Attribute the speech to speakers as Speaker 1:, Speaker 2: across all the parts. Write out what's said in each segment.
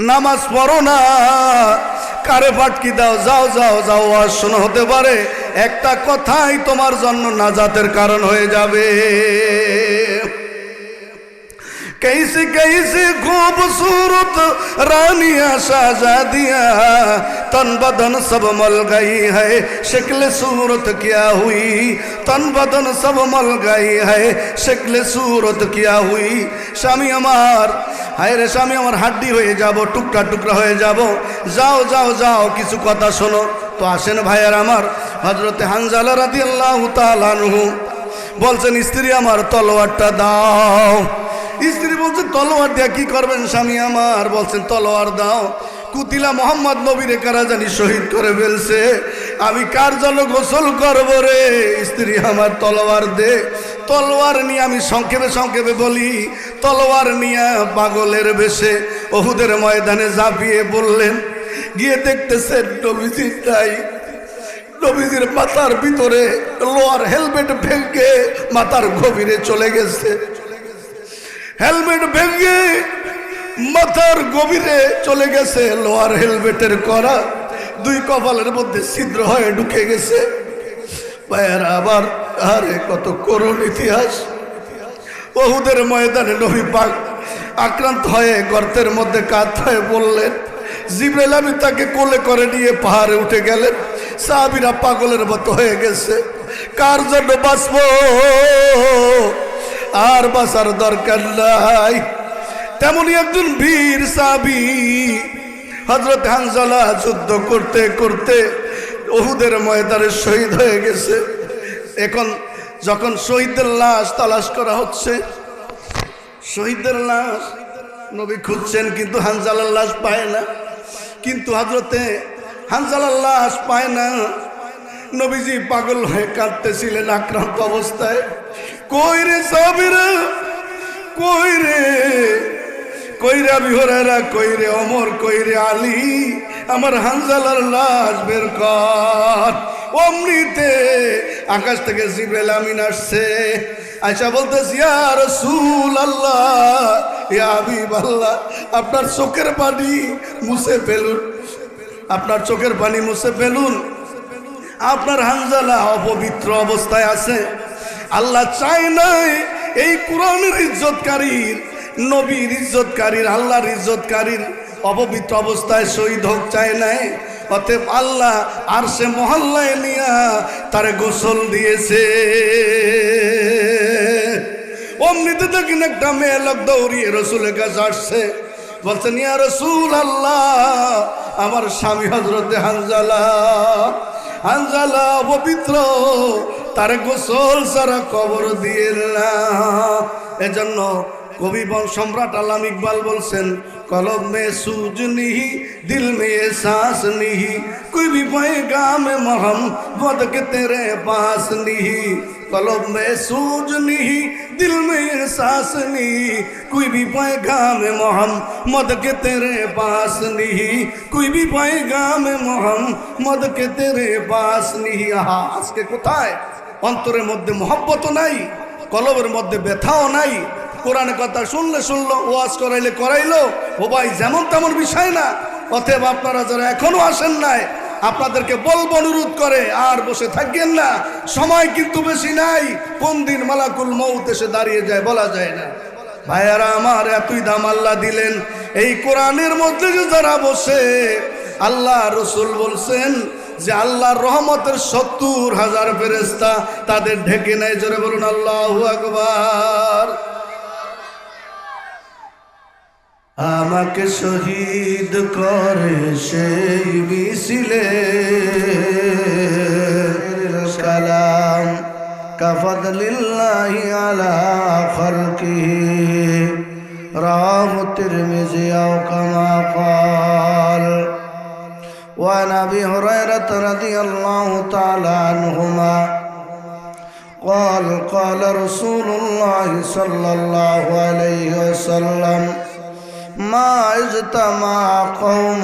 Speaker 1: নামাজ পড়ো না, কারে ফাটকি দাও, যাও যাও যাও, আর শোনো, হতে পারে একটা কথাই তোমার জন্য নাজাতের কারণ হয়ে যাবে। कैसी कैसी खूबसूरत रानियां शाहजादियां, तन बदन सब मल गई है, शक्ल सूरत क्या हुई, तन बदन सब मल गई है, शक्ल सूरत क्या हुई। স্বামী আমার, হায় রে স্বামী আমার, হাড্ডি হয়ে যাব, টুকরা টুকরা হয়ে যাব, যাও যাও যাও, কিছু কথা শোনো। তো আসেন ভাইয়ার আমার, হযরতে হানজালা রাদিয়াল্লাহু তাআলা আনহু বলছেন, স্ত্রী আমার তলোয়ারটা দাও। স্ত্রী বলছে, তলোয়ার দিয়া কি করবেন স্বামী আমার? বলছেন, তলোয়ার দাও। কুতিলা মোহাম্মদ নবীরে কারা জানি শহীদ করে ফেলছে, আমি কার জন্য গোসল করব রে? স্ত্রী আমার তলোয়ার দে। তলোয়ার নিয়ে, আমি সংক্ষেপে সংক্ষেপে বলি, তলোয়ার নিয়ে পাগলের বেশে উহুদের ময়দানে ঝাঁপিয়ে পড়লেন। গিয়ে দেখতেছেন নবীজির নাই, নবীজির মাথার ভিতরে লোহার হেলমেট ভেঙে মাথার গভীরে চলে গেছে। হেলমেট ভেঙে মাথার গভীরে চলে গেছে, লোহার হেলমেটের করা দুই কপালের মধ্যে ছিদ্র হয়ে ঢুকে গেছে। ভাইয়ারা আবার, আরে কত করুণ ইতিহাস। উহুদের ময়দানে নবী পাক আক্রান্ত হয়ে গর্তের মধ্যে কাত হয়ে বললেন। জিবরাইল আমি তাকে কোলে করে নিয়ে পাহাড়ে উঠে গেলেন। সাহাবীরা পাগলের মতো হয়ে গেছে, কার জন্য বাঁচবো, আর বাঁচার দরকার নাই। তেমনি একজন বীর সাহাবী হযরত হানজালা যুদ্ধ করতে করতে উহুদের ময়দানে শহীদ হয়ে গেছে। এখন যখন শহীদের লাশ তালাশ করা হচ্ছে, শহীদের লাশ নবী খুঁজছেন, কিন্তু হানজালার লাশ পায় না। কিন্তু হযরতে হানজালার লাশ পায় না। নবীজি পাগল হয়ে কাঁদতেছিলেন আক্রান্ত অবস্থায়। কই রে সাহাবীরা, কই রে, কই রে আবু হুরায়রা, কই রে ওমর, কই রে আলী, আমার হানজালার লাশ বের কর। অমনিতে আকাশ থেকে জিবরাইল আমিন আসছে, আয়েশা বলতেছে, ইয়া রাসূলুল্লাহ, ইয়া হাবিবাল্লাহ, আপনার চোখের পানি মুছে ফেলুন, আপনার চোখের পানি মুছে ফেলুন, আপনার হানজালা অপবিত্র অবস্থায় আছে। আল্লাহ চায় নাই এই কোরআনের ইজ্জতকারীর, নবীর ইজ্জতকারীর, আল্লাহর ইজ্জতকারীর অপবিত্র অবস্থায় শহীদ হোক চায় নাই। অতএব আল্লাহ আরশে মহল্লায় নিয়া তারে গোসল দিয়েছে। অমনিতে দেখেন একটা মেয়ে লোক দৌড়িয়ে রসুলের কাছে আসছে, বলছেন, ইয়া রাসূলুল্লাহ, আমার স্বামী হযরতে হানজালা, হানজালা অপবিত্র, তারে গোসল সারা কবর দিয়ে না। এজন্য কবি সম্রাট আল্লামা ইকবাল বলছেন, কলব মে সুজ নিহি, দিল মে এহসাস নিহি, কোই ভি पैगाम मोहम्मद के तेरे पास नहीं, कलब में सूझ नहीं, दिल में एहसास नहीं, कोई भी पैगाम मोहम्मद के तेरे पास नहीं, कोई भी पैगाम मोहम्मद के तेरे पास नहीं। आहा, আজকে কোথায় অন্তরের মধ্যে মহব্বত নাই, কলবের মধ্যে ব্যথাও নাই। কোরআনের কথা শুনলে শুনলো, ওয়াজ করাইলে করাইলো, ও ভাই যেমন তেমন বিষয় না। অতএব আপনারা যারা এখনো আসেন নাই, আপনাদেরকে বলবো, অনুরোধ করে আর বসে থাকেন না, সময় কিন্তু বেশি নাই। কোন দিন মালাকুল মউত এসে দাঁড়িয়ে যায় বলা যায় না। ভাইয়ারা আমার, এতই দাম আল্লাহ দিলেন এই কোরআনের মধ্যে যে যারা বসে, আল্লাহ রসুল বলছেন যে আল্লাহর রহমতের ৭০,০০০ ফেরেশতা তাদের ঢেকে নেয়। জোরে বলুন আল্লাহু আকবার। আমাকে শহীদ করে সেই মিছিলে কালাম কাফাদলিল্লাহি আলা খালকিহি রাওয়াহু তিরমিজি আও কামা ক্বাল। وعن أبي هريرة رضي الله تعالى عنهما قال قال رسول الله صلى الله عليه وسلم ما اجتمع قوم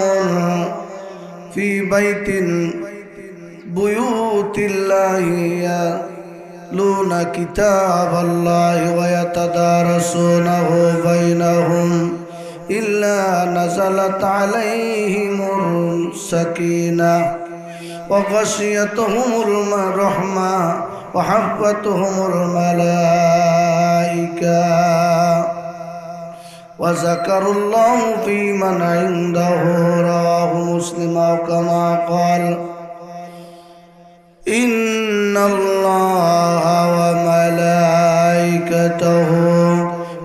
Speaker 1: في بيت بيوت الله يتلون كتاب الله ويتدارسونه بينهم إلا نزلت عليهم السكينة وغشيتهم الرحمة وحفتهم الملائكة وذكروا الله في من عنده رواه مسلم كما قال إن الله وملائكته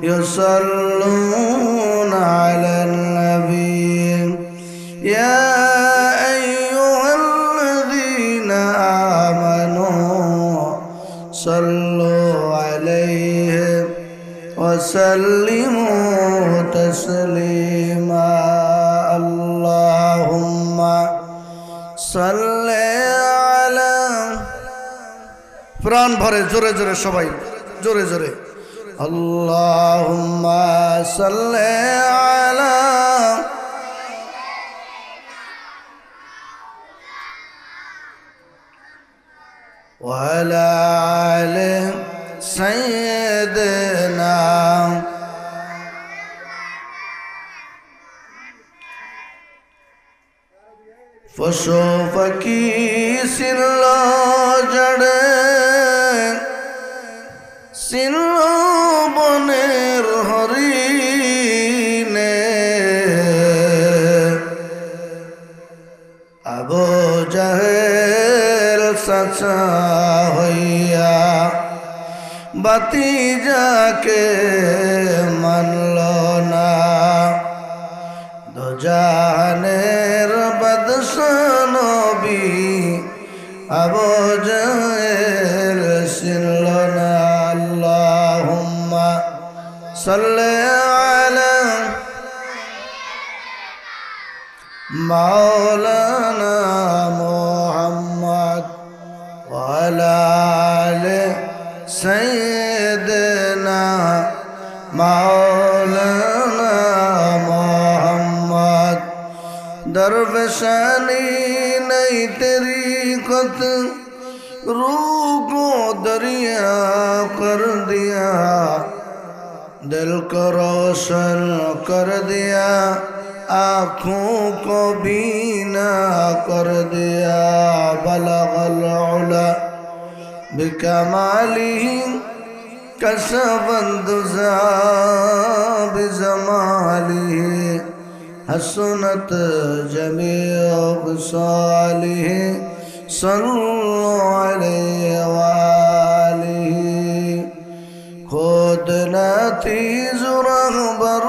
Speaker 1: يصلون على النبي يا أيها الذين آمنوا صلوا عليه وسلموا تسليما اللهم صل على প্রাণ ভরে জোরে জোরে সবাই জোরে জোরে আল্লাহুম্মা সাল্লি আলা ওয়া আলা আলি সাইয়্যিদিনা ফসফকি সিল্ল জড়ে সিল্ল বনের হরিণে আবু জাহেল সাচা হইয়া বাতিজাকে মানল না দোজাহানের বাদশাহ নবী আবু জাহেল চিনল না আল্লাহুম্মা সাল্লি আলা মাওলানা মুহাম্মদ ওয়া আলা আলি সাইয়্যিদিনা মাওলানা মুহাম্মদ दरवेशानी नहीं तेरी कत रूह को दरिया कर दिया दिल को रोशन कर दिया आँखों को बीना कर दिया बलगल उला बिकमालिही कसबंदुजा बिजमालिही हसनत जमीअ बिसालिह सल्लल्लाहु अलैहि वालिहि खुद नतीज रहबर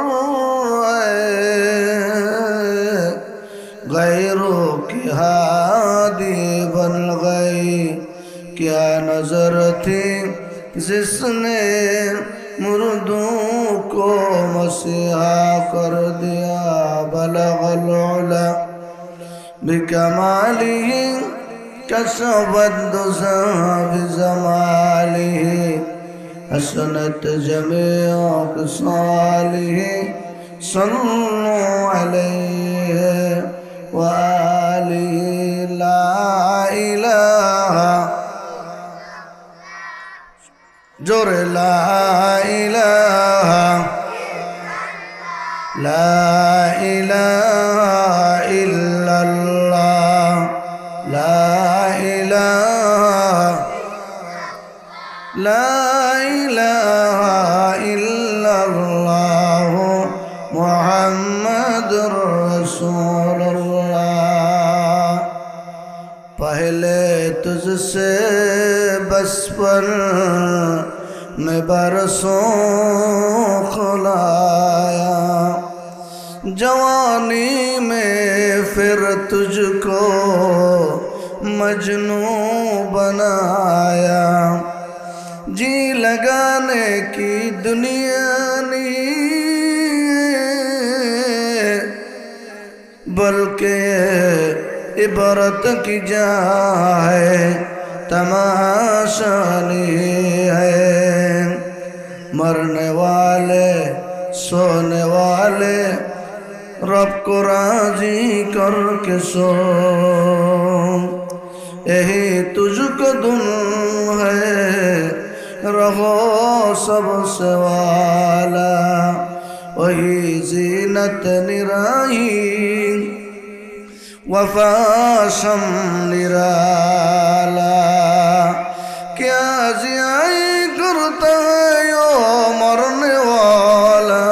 Speaker 1: गैरों की हादी बन गई क्या नजर थी जिसने मुर्दों को मसीहा कर दिया बलगल उला बिकमालिही कसबद्दुज़ा बिजमालिही हसनत जमीअ खिसालिही सल्लल्लाहु अलैहि व आलिहि ला इलाहा जोरे ला इलाहा इल्लल्लाह ला इलाहा इल्लल्लाह मुहम्मदुर रसूलुल्लाह पहले तुझसे बचपन में बरसों खुलाया जवानी में फिर तुझको मजनू बनाया जी लगाने की दुनिया ने बल्कि इबारत की जा है तमाशा नहीं है मरने वाले सोने वाले रब को राजी करके सो यही तुझको धुन है रहो सबसे वाला वही जीनत निराही वफाशम निराला क्या जियाई करता है यो मरने वाला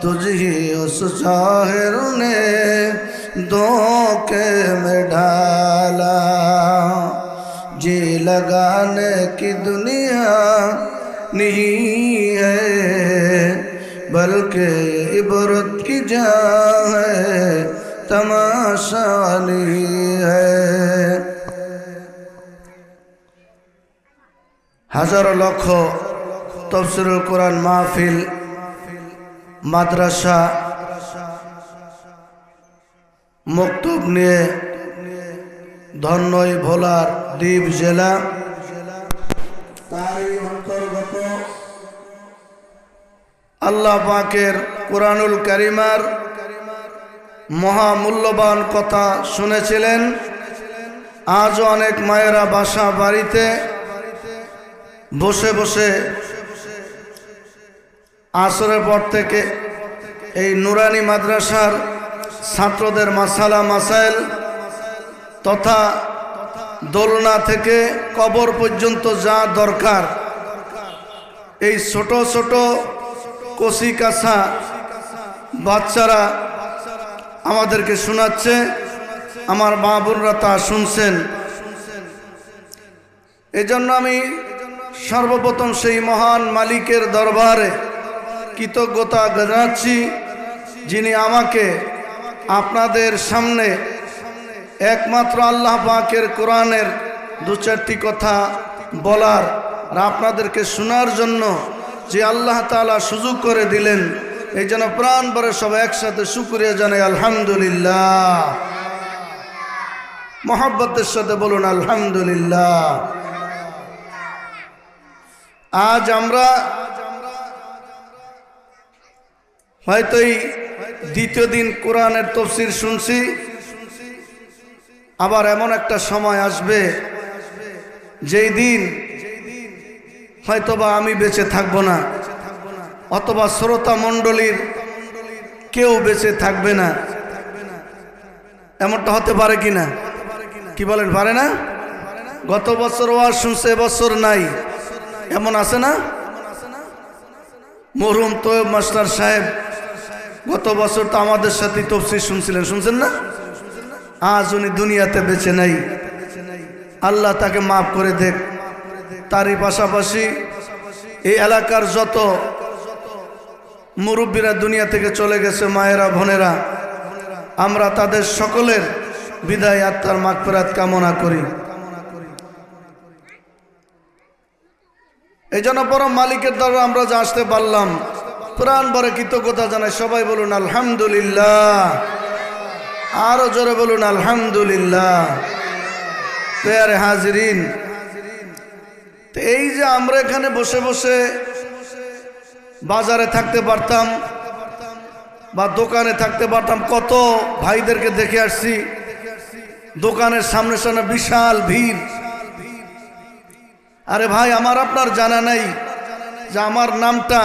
Speaker 1: तुझे उस जाहिर ने धोखे में ढाला जी लगाने की दुनिया नहीं है बल्कि इबरत की जहाँ है तमाशा नहीं है। হাজারো লক্ষ তাফসীরুল কোরআন মাহফিল মাদ্রাসা মক্তব নিয়ে ধন্যই ভোলার দ্বীপ জেলা তারই অন্তর্গত আল্লাহ পাকের কোরআনুল কারিমার মহামূল্যবান কথা শুনেছিলেন। আজও অনেক মায়েরা বাসা বাড়িতে বসে বসে আসরের পর থেকে এই নুরানি মাদ্রাসার ছাত্রদের মাসালা মাসাইল তথা দোলনা থেকে কবর পর্যন্ত যা দরকার এই ছোট ছোট কচি কাঁচা বাচ্চারা আমাদেরকে শোনাচ্ছে, আমার মা বোনরা তা শুনছেন। এজন্য আমি সর্বপ্রথম সেই মহান মালিকের দরবারে কৃতজ্ঞতা জানাচ্ছি, যিনি আমাকে আপনাদের সামনে একমাত্র আল্লাহ পাকের কোরআনের দু চারটি কথা বলার আর আপনাদেরকে শোনার জন্য যে আল্লাহ তাআলা সুযোগ করে দিলেন, এই জন্য প্রাণ ভরে সবাই একসাথে শুকরিয়া জানাই আলহামদুলিল্লাহ। মহব্বতের সাথে বলুন আলহামদুলিল্লাহ। আজ আমরা হয়তো এই দ্বিতীয় দিন কোরআনের তাফসীর শুনছি, আবার এমন একটা সময় আসবে যেই দিন হয়তোবা আমি বেঁচে থাকবো না, অথবা শ্রোতা মণ্ডলীর কেউ বেঁচে থাকবে না। এমনটা হতে পারে কিনা, কি বলেন? পারে না? গত বছর ওয়াজ শুনছে, এবছর নাই, এমন আছে না? মরহুম তৈয়ব মাস্টার সাহেব গত বছর তো আমাদের সাথে তাফসীর শুনছিলেন, শুনছেন না? আজ উনি দুনিয়াতে বেঁচে নাই, আল্লাহ তাকে মাফ করে দেখ। তারই পাশাপাশি এই এলাকার যত মুরব্বীরা দুনিয়া থেকে চলে গেছে, মায়েরা বোনেরা, আমরা তাদের সকলের বিদায় আত্মার মাগফিরাত কামনা করি। এই জন্য পরম মালিকের দ্বারা আমরা যা আসতে পারলাম প্রাণ ভরে কৃতজ্ঞতা জানাই। সবাই বলুন আলহামদুলিল্লাহ, আরো জোরে বলুন আলহামদুলিল্লাহ। প্রিয় হাজিরিন, এই যে আমরা এখানে বসে বসে বাজারে থাকতে পারতাম বা দোকানে থাকতে পারতাম, কত ভাইদেরকে দেখে আসছি দোকানের সামনে সামনে বিশাল ভিড়। আরে ভাই, আমার আপনার জানা নাই যে আমার নামটা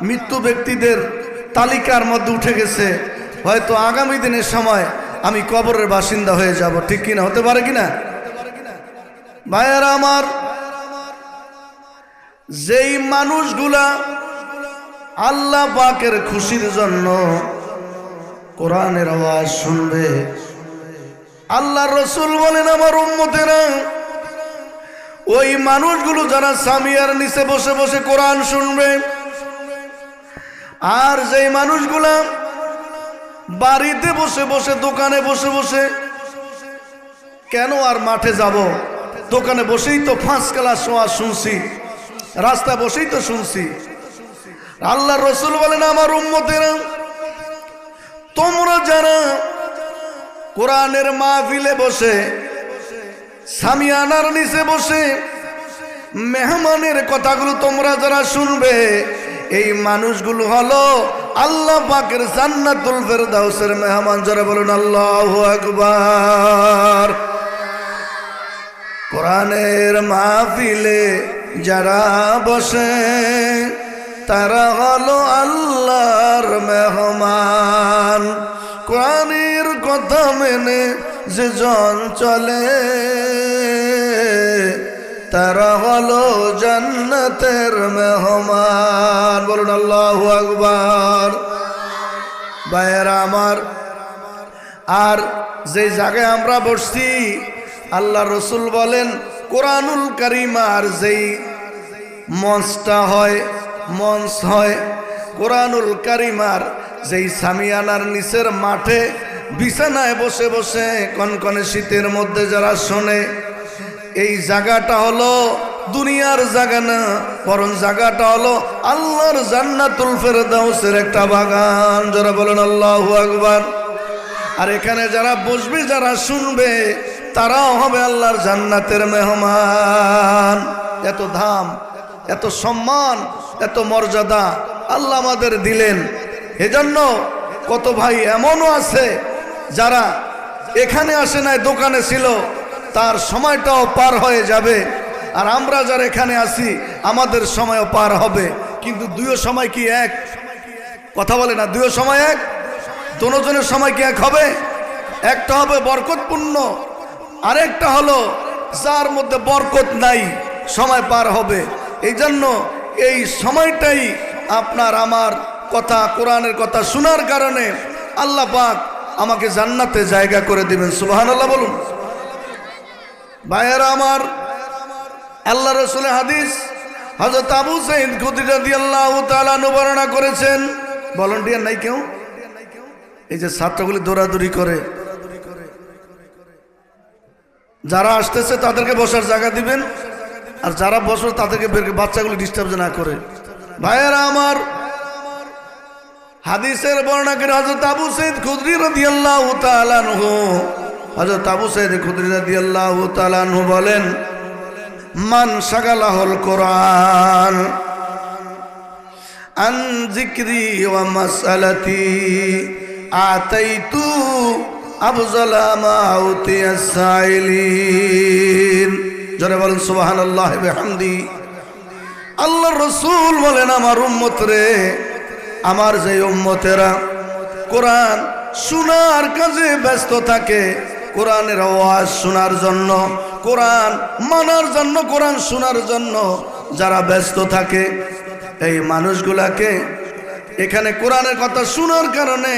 Speaker 1: মৃত্যু ব্যক্তিদের তালিকার মধ্যে উঠে গেছে, হয়তো আগামী দিনের সময় আমি কবরের বাসিন্দা হয়ে যাব, ঠিক কিনা? হতে পারে কিনা? ভাইয়েরা আমার, যেই মানুষগুলা আল্লাহ পাকের খুশির জন্য কোরআনের আওয়াজ শুনবে, আল্লাহর রাসূল বলেন আমার উম্মতেরা, ওই মানুষগুলো যারা সামিয়ার নিচে বসে বসে কোরআন শুনবে, আর যেই মানুষগুলা বাড়িতে বসে বসে, দোকানে বসে বসে, কেন আর মাঠে যাব, দোকানে বসেই তো 5 ক্লাস ওয়াজ শুনছি, রাস্তায় বসেই তো শুনছি। আল্লাহর রাসূল বলেন আমার উম্মতেরা, তোমরা যারা কোরআনের মাহফিলে বসে, সামিয়ানার নিচে বসে মেহমানের কথাগুলো তোমরা যারা শুনবে, এই মানুষগুলো হলো আল্লাহ পাকের জান্নাতুল ফেরদাউসের মেহমান। যারা বলুন আল্লাহু আকবার। কোরআনের মাহফিলে যারা বসে, তারা হলো আল্লাহর মেহমান। কোরআনের কথা মেনে যে জন চলে তারা হলো জান্নাতের মেহমান। বলুন আল্লাহু আকবার। ভাইয়েরা আমার, আর যে জায়গায় আমরা বসছি আল্লাহ রসুল বলেন কোরআনুল কারীম আর যেই মঞ্চটা হয়, মঞ্চ হয় কোরআনুল কারীম আর যেই সামিয়ানার নিচের মাঠে বিছানায় বসে বসে কনকনে শীতের মধ্যে যারা শোনে, এই জায়গাটা হলো দুনিয়ার জায়গা না, বরং জায়গাটা হলো আল্লাহর জান্নাতুল ফেরদাউসের একটা বাগান। যারা বলেন আল্লাহু আকবার। আর এখানে যারা বসবে, যারা শুনবে, তারাও হবে আল্লাহর জান্নাতের মেহমান। এত ধাম, এত সম্মান, এত মর্যাদা আল্লাহ আমাদের দিলেন। এজন্য কত ভাই এমনও আছে যারা এখানে আসে নাই, দোকানে ছিল, তার সময়টাও পার হয়ে যাবে। আর আমরা যারা এখানে আছি আমাদের সময়ও পার হবে, কিন্তু দুইও সময় কি এক? কথা বলে না, দুইও সময় এক? দোনোজনের সময় কি এক হবে? একটা হবে বরকতপূর্ণ, আরেকটা হলো যার মধ্যে বরকত নাই, সময় পার হবে। এই জন্য এই সময়টাই আপনার আমার কথা, কোরআনের কথা শোনার কারণে আল্লাহ পাক আমাকে জান্নাতে জায়গা করে দিবেন। সুবহানাল্লাহ বলুন। ভাইয়েরা আমার, আল্লাহ রাসূলের হাদিস হযরত আবু সাঈদ খুদরী রাদিয়াল্লাহু তাআলা আনহু বর্ণনা করেছেন। ভলান্টিয়ার নাই কেউ? এই যে ছাত্রগুলি দৌড়াদৌড়ি করে, যারা আসতেছে তাদেরকে বসার জায়গা দিবেন, আর যারা বসবে তাদেরকে বাচ্চাগুলি ডিস্টার্ব না করে। ভাইয়েরা আমার, হাদিসের বর্ণনাকারী হযরত আবু সাঈদ খুদরী রাদিয়াল্লাহু তাআলা আনহু, হযরত আবু সাঈদ খুদরী রাদিয়াল্লাহু তাআলা আনহু বলেন, মান শাগালাহুল কোরআন আন যিকরি ওয়া মাসআলাতি আতাইতু আফযালা মা উতিয়াস সাইলিন। যারা বলেন সুবহানাল্লাহি ওয়া বিহামদি। আল্লাহর রাসূল বলেন, আমার উম্মত রে, আমার যে উম্মতেরা কোরআন শোনার কাজে ব্যস্ত থাকে, কোরআনের আওয়াজ শোনার জন্য, কোরআন মানার জন্য, কোরআন শোনার জন্য যারা ব্যস্ত থাকে, এই মানুষগুলাকে এখানে কোরআনের কথা শোনার কারণে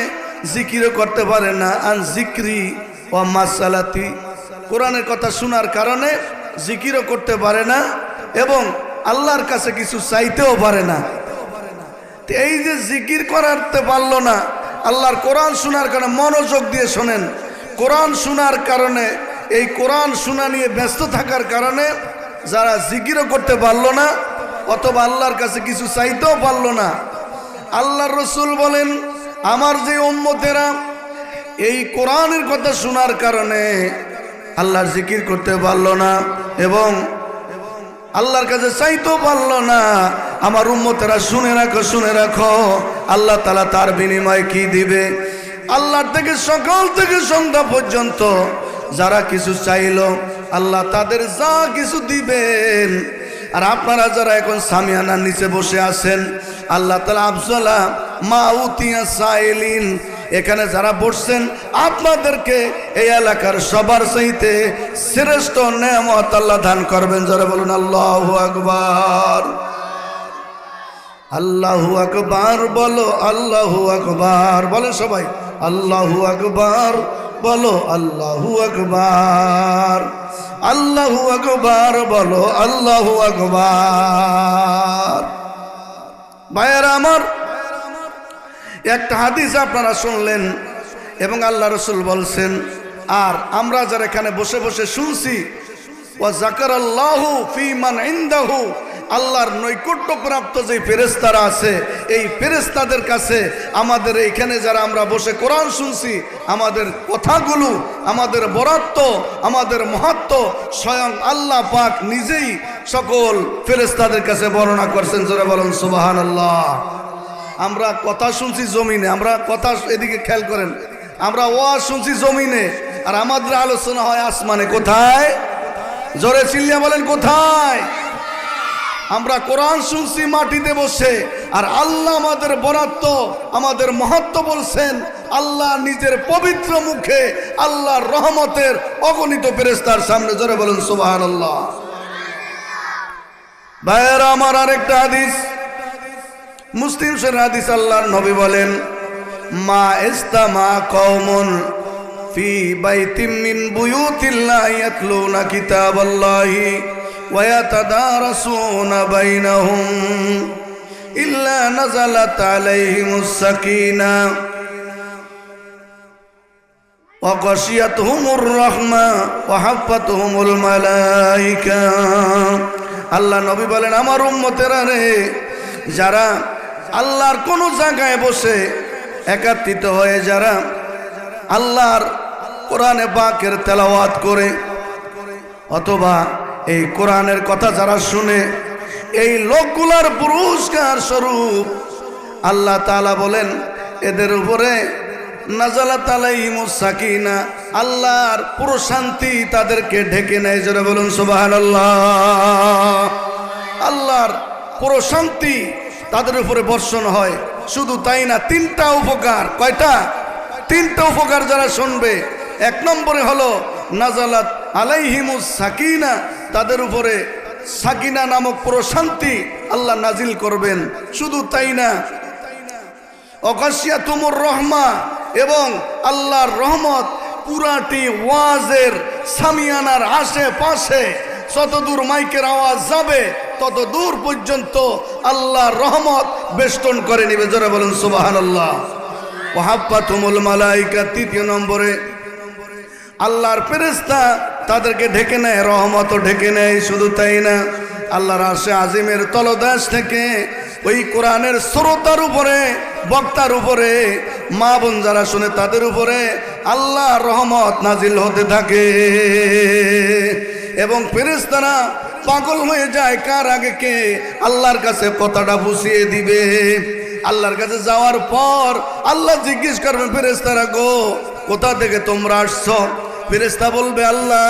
Speaker 1: জিকিরও করতে পারে না। আন যিকরি ওয়া মাসআলাতি, কোরআনের কথা শোনার কারণে জিকিরও করতে পারে না এবং আল্লাহর কাছে কিছু চাইতেও পারে না। এই যে জিকির করতে পারলো না, আল্লাহর কোরআন শোনার কারণে মনোযোগ দিয়ে শোনেন, কোরআন শোনার কারণে, এই কোরআন শোনা নিয়ে ব্যস্ত থাকার কারণে যারা জিকিরও করতে পারলো না অথবা আল্লাহর কাছে কিছু চাইতেও পারলো না, আল্লাহর রাসূল বলেন, আমার যে উম্মতেরা এই কোরআনের কথা শোনার কারণে আল্লাহর জিকির করতে পারলো না এবং আল্লাহর কাছে চাইতেও পারলো না, আমার উম্মতেরা শুনে রাখো, শুনে রাখো, আল্লাহ তাআলা তার বিনিময়ে কি দিবে। আল্লাহর থেকে সকাল থেকে সন্ধ্যা পর্যন্ত যারা কিছু চাইলো আল্লাহ তাদের যা কিছু দিবেন। আর আপনারা যারা এখন সামিয়ানার নিচে বসে আছেন, আল্লাহ তাআলা আফযালা মা উতিয়াস সাইলিন, এখানে যারা বসছেন আপনাদেরকে এই এলাকার সবার চাইতে শ্রেষ্ঠ নেয়ামত আল্লাহ দান করবেন। যারা বলুন আল্লাহু আকবার। আল্লাহু আকবার বলো, আল্লাহু আকবার বলে সবাই, আল্লাহু আকবার বলো, আল্লাহু আকবার, আল্লাহু আকবার বলো, আল্লাহু আকবার। ভাইয়েরা আমার, একটা হাদিস আপনারা শুনলেন এবং আল্লাহ রাসূল বলছেন, আর আমরা যারা এখানে বসে বসে শুনছি, ওয়া যাকারাল্লাহু ফি মান ইনদাহু, আল্লাহর নৈকট্যপ্রাপ্ত যে ফেরেশতারা আছে এই ফেরেশতাদের কাছে আমাদের এইখানে যারা আমরা বসে কোরআন শুনছি, আমাদের কথাগুলো, আমাদের বরাত্ব, আমাদের মহত্ব স্বয়ং আল্লাহ পাক নিজেই সকল ফেরেশতাদের কাছে বর্ণনা করছেন। যারা বলেন সুবহানাল্লাহ। আমরা কথা শুনছি জমিনে, আমরা কথা এদিকে খেয়াল করেন, আমরা ওয়াজ শুনছি জমিনে, আর আমাদের আলোচনা হয় আসমানে। কোথায়? জোরে চিল্লিয়ে বলেন কোথায়? আমরা কোরআন শুনছি মাটিতে বসে, আর আল্লাহ আমাদের বরাদ্দ, আমাদের মহত্ব বলছেন। আল্লাহ নিজের পবিত্র মুখে আল্লাহর রহমতের অগণিত ফেরেশতার সামনে জোরে বলেন সুবহানাল্লাহ। ভাইয়েরা আমার, আরেকটা হাদিস, মুসলিম শরীফের হাদিস, আল্লাহর নবী বলেন, মা ইস্তামা কওমুন ফি বাইতিম মিন বুয়ুতিল্লাহি ইয়াতলুনা কিতাবাল্লাহি ওয়া ইয়াতাদারাসুনা বাইনাহুম ইল্লা নাযালাত আলাইহিমুস সাকিনাহ ওয়া গাশিয়াতুহুমুর রাহমা ওয়া হাফাতুহুমুল মালায়েকা। আল্লাহ নবী বলেন, আমার উম্মতেরা রে, যারা আল্লাহর কোন জায়গায় বসে একত্রিত হয়ে যারা আল্লাহর কোরআনে পাকের তেলাওয়াত করে অথবা এই কোরআনের কথা যারা শুনে, এই লোকগুলার পুরস্কার স্বরূপ আল্লাহ তাআলা বলেন এদের উপরে নাযালাত আলাইহিমুস সাকিনা, আল্লাহর পুরো শান্তি তাদেরকে ঢেকে নেয়। জোরে বলুন সুবহানাল্লাহ। আল্লাহর পুরো শান্তি তাদের উপরে বর্ষণ হয়। শুধু তাই না, তিনটা উপকার। কয়টা? তিনটা উপকার যারা শুনবে। এক নম্বরে হলো নাযালাত আলাইহিমুস সাকিনা, তাদের উপরে সাকিনা নামক পুরো শান্তি আল্লাহ নাজিল করবেন। শুধু তাই না, অগাশিয়াতুমুর রহমা, এবং আল্লাহর রহমত পুরাটি ওয়াজের সামিয়ানার আশেপাশে যতদূর মাইকের আওয়াজ যাবে তত দূর পর্যন্ত আল্লাহর রহমত বেষ্টন করে নেবে। যারা বলেন সুবহানাল্লাহ। ওয়া হাফাতুমুল মালায়েকা, তৃতীয় নম্বরে আল্লাহর ফেরেশতা তাদেরকে ঢেকে নেয়, রহমতও ঢেকে নেয়। শুধু তাই না, আল্লাহর আরশে আজিমের তলদেশ থেকে ওই কোরআনের শ্রোতার উপরে, বক্তার উপরে, মা বোন যারা শুনে তাদের উপরে আল্লাহর রহমত নাজিল হতে থাকে। এবং ফেরেশতারা পাগল হয়ে যায় কার আগে কে আল্লাহর কাছে কথাটা বুঝিয়ে দিবে। আল্লাহর কাছে যাওয়ার পর আল্লাহ জিজ্ঞেস করবেন, ফেরেশতারা গো, কোথা থেকে তোমরা আসছো? ফেরেশতা বলবে, আল্লাহ,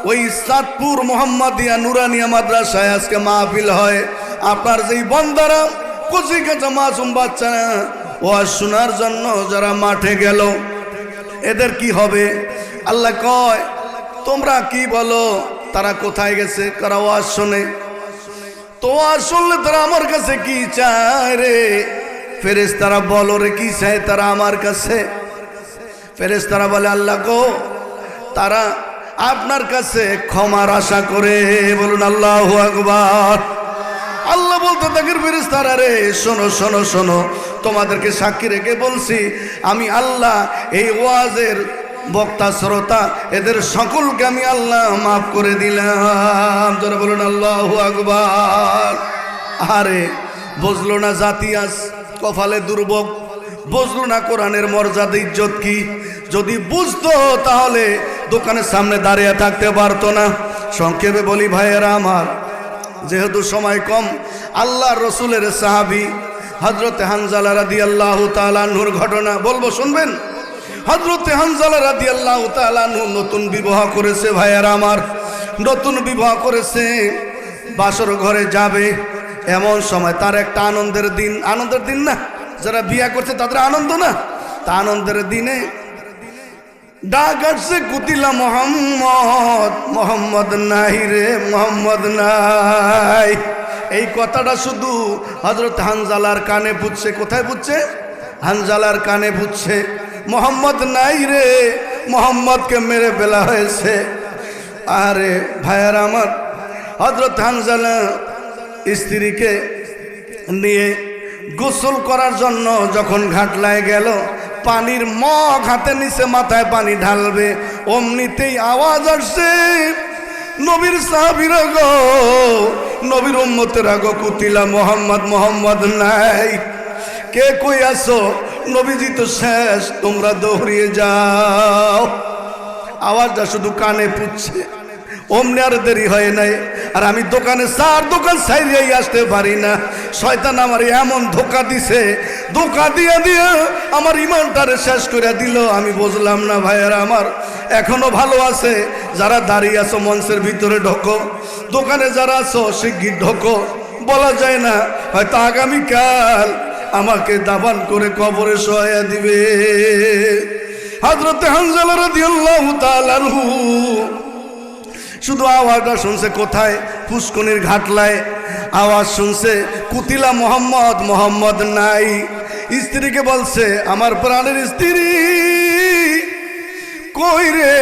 Speaker 1: ওই সাতপুর মোহাম্মদিয়া নুরানিয়া মাদ্রাসায় আজকে মাহফিল হয়, আপনার যেই বান্দারা কচি কাঁচা মাসুম বাচ্চারা ওয়াজ শোনার জন্য যারা মাঠে গেল, এদের কি হবে? আল্লাহ কয়, তোমরা কি বলো, তারা কোথায় গেছে? কারা ওয়াজ শোনে। তো ওয়াজ শুনলে তারা আমার কাছে কি চায় রে? ফেরেশতারা বলো রে কি চায় তারা আমার কাছে? ফেরেশতারা বলে, আল্লাহ গো, তারা আপনার কাছে ক্ষমার আশা করে। বলুন আল্লাহু আকবার। আল্লাহ বলতে থাকেন, ফেরেশতারা রে, শোনো শোনো শোনো, তোমাদেরকে সাক্ষী রেখে বলছি, আমি আল্লাহ এই ওয়াজের বক্তা শ্রোতা এদের সকলকে আমি আল্লাহ মাফ করে দিলাম। যারা বলুন আল্লাহু আকবার। আরে বুঝলো না জাতি আজ কপালে দুর্ভোগ, বুঝলো না কোরআনের মর্যাদা ইজ্জত কি। যদি বুঝতো তাহলে দোকানের সামনে দাঁড়িয়ে থাকতে পারতো না। সংক্ষেপে বলি ভাইয়েরা আমার, যেহেতু সময় কম, আল্লাহ রসুলের সাহাবী হযরতে হানজালা রাদিয়াল্লাহু তাআলা আনহুর ঘটনা বলবো, শুনবেন? হযরতে হানজালা রাদিয়াল্লাহু তাআলা আনহু নতুন বিবাহ করেছে। ভাইয়েরা আমার, নতুন বিবাহ করেছে, বাসর ঘরে যাবে, এমন সময় তার একটা আনন্দের দিন। আনন্দের দিন না, যারা বিয়ে করছে তাদের আনন্দ না, তা আনন্দের দিনে ডাক আসছে, কুতিলা মোহাম্মদ, মোহাম্মদ নাই রে, মোহাম্মদ নাই। এই কথাটা শুধু হযরত হানজালার কানে পুচ্ছে। কোথায় পুচ্ছে? হানজালার কানে পুচ্ছে, মোহাম্মদ নাই রে, মোহাম্মদকে মেরে ফেলা হয়েছে। আরে ভাইয়ারা আমার, হযরত হানজালা স্ত্রীকে নিয়ে গোসল করার জন্য যখন ঘাটলায় গেল, পানির মগ হাতে নিচে মাথায় পানি ঢালবে, অমনিতেই আওয়াজ আসছে, নবীর সাহাবীরা গো, নবীর উম্মতেরা গো, কুতিলা মোহাম্মদ, মোহাম্মদ নাই। কে কই আসো? নবীজি তো শেষ, তোমরা দৌড়িয়ে যাও। আওয়াজটা শুধু কানে পুচ্ছে। অমনি আর দেরি হয় নাই। আর আমি দোকানে দোকান সাইরিয়াই আসতে পারি না। শয়তান আমার এমন ধোকা দিছে, ধোকা দিয়ে দিয়ে আমার ইমানটারে শেষ করে দিল। আমি বুঝলাম না ভাইয়েরা আমার। এখনো ভালো আছে যারা দাঁড়িয়ে আছো, মঞ্চের ভিতরে ঢোকো। দোকানে যারা আছো শিগগির ঢোকো। বলা যায় না, হয়তো আগামীকাল আমাকে দাফন করে কবরে শোয়া দিবে। হযরত হানজালা রাদিয়াল্লাহু তাআলা আনহু শুধু আওয়াজটা শুনছে কোথায়? পুষ্কনির ঘাটলায় আওয়াজ শুনছে, কুতিলা মোহাম্মদ, মোহাম্মদ নাই। স্ত্রীকে বলছে, আমার প্রাণের স্ত্রী কই রে,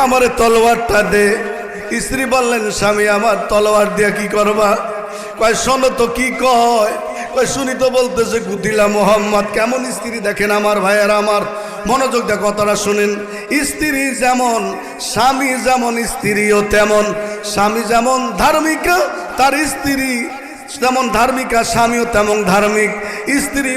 Speaker 1: আমার তলোয়ারটা দে। স্ত্রী বললেন, স্বামী আমার তলোয়ার দিয়া কি করবা? কয় শোনো তো কি কয়। কয় শুনি তো, বলতেছে কুতিলা মোহাম্মদ। কেমন স্ত্রী দেখেন আমার ভাইয়েরা, আমার মনোযোগ দিয়ে কথাটা শুনেন। স্ত্রী যেমন স্বামী যেমন স্ত্রীও তেমন। স্বামী যেমন ধার্মিকা, তার স্ত্রী তেমন ধার্মিকা, স্বামীও তেমন ধার্মিক। স্ত্রী